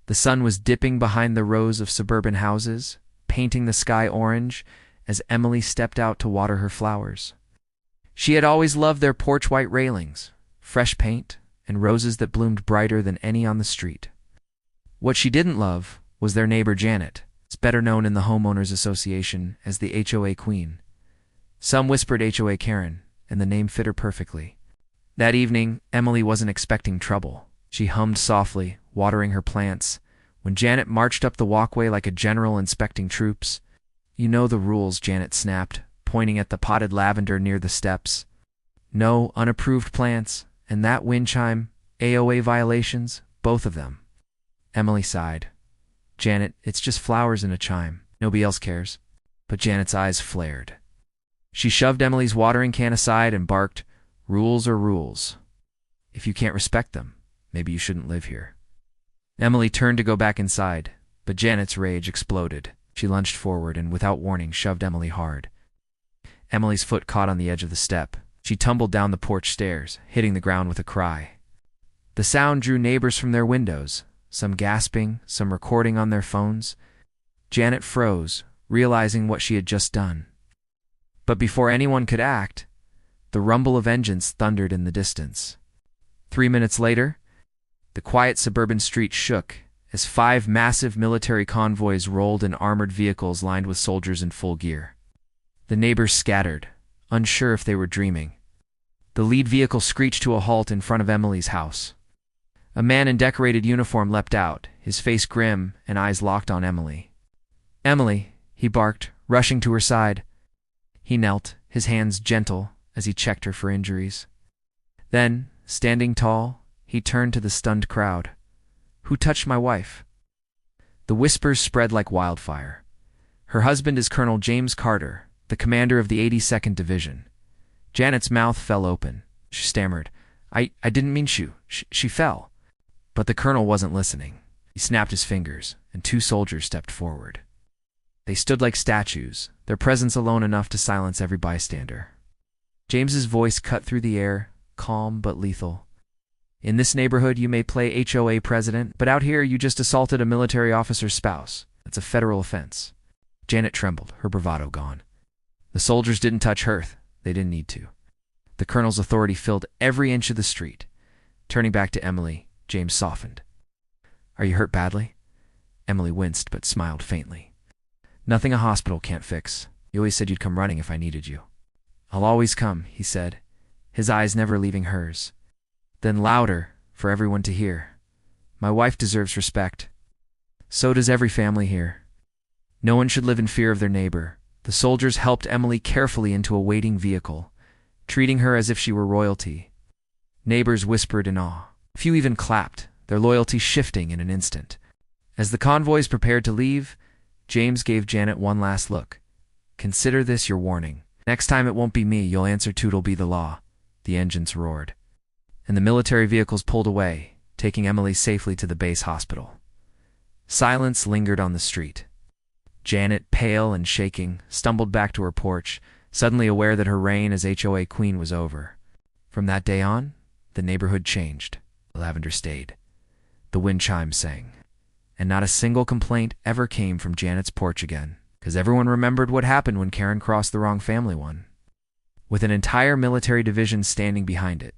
The sun was dipping behind the rows of suburban houses, painting the sky orange as Emily stepped out to water her flowers. She had always loved their porch white railings, fresh paint, and roses that bloomed brighter than any on the street. What she didn't love was their neighbor Janet, better known in the Homeowners Association as the HOA Queen. Some whispered HOA Karen, and the name fit her perfectly. That evening, Emily wasn't expecting trouble. She hummed softly, watering her plants, when Janet marched up the walkway like a general inspecting troops. "You know the rules," Janet snapped, pointing at the potted lavender near the steps. "No unapproved plants, and that wind chime, AOA violations, both of them." Emily sighed. "Janet, it's just flowers and a chime. Nobody else cares." But Janet's eyes flared. She shoved Emily's watering can aside and barked, "Rules are rules. If you can't respect them, maybe you shouldn't live here." Emily turned to go back inside, but Janet's rage exploded. She lunged forward and, without warning, shoved Emily hard. Emily's foot caught on the edge of the step. She tumbled down the porch stairs, hitting the ground with a cry. The sound drew neighbors from their windows, some gasping, some recording on their phones. Janet froze, realizing what she had just done. But before anyone could act, the rumble of engines thundered in the distance. 3 minutes later, the quiet suburban street shook as 5 massive military convoys rolled in armored vehicles lined with soldiers in full gear. The neighbors scattered, unsure if they were dreaming. The lead vehicle screeched to a halt in front of Emily's house. A man in decorated uniform leapt out, his face grim and eyes locked on Emily. "Emily," he barked, rushing to her side. He knelt, his hands gentle as he checked her for injuries. Then, standing tall, he turned to the stunned crowd. "Who touched my wife?" The whispers spread like wildfire. "Her husband is Colonel James Carter, the commander of the 82nd Division." Janet's mouth fell open. She stammered, I didn't mean she fell." But the colonel wasn't listening. He snapped his fingers, and 2 soldiers stepped forward. They stood like statues, their presence alone enough to silence every bystander. James's voice cut through the air, calm but lethal. "In this neighborhood you may play HOA president, but out here you just assaulted a military officer's spouse. That's a federal offense." Janet trembled, her bravado gone. The soldiers didn't touch her. They didn't need to. The colonel's authority filled every inch of the street. Turning back to Emily, James softened. "Are you hurt badly?" Emily winced but smiled faintly. "Nothing a hospital can't fix. You always said you'd come running if I needed you." "I'll always come," he said, his eyes never leaving hers. Then louder, for everyone to hear. "My wife deserves respect. So does every family here. No one should live in fear of their neighbor." The soldiers helped Emily carefully into a waiting vehicle, treating her as if she were royalty. Neighbors whispered in awe. Few even clapped, their loyalty shifting in an instant. As the convoys prepared to leave, James gave Janet one last look. "Consider this your warning. Next time it won't be me you'll answer to, it'll be the law." The engines roared, and the military vehicles pulled away, taking Emily safely to the base hospital. Silence lingered on the street. Janet, pale and shaking, stumbled back to her porch, suddenly aware that her reign as HOA Queen was over. From that day on, the neighborhood changed. The lavender stayed. The wind chimes sang. And not a single complaint ever came from Janet's porch again, because everyone remembered what happened when Karen crossed the wrong family one. With an entire military division standing behind it,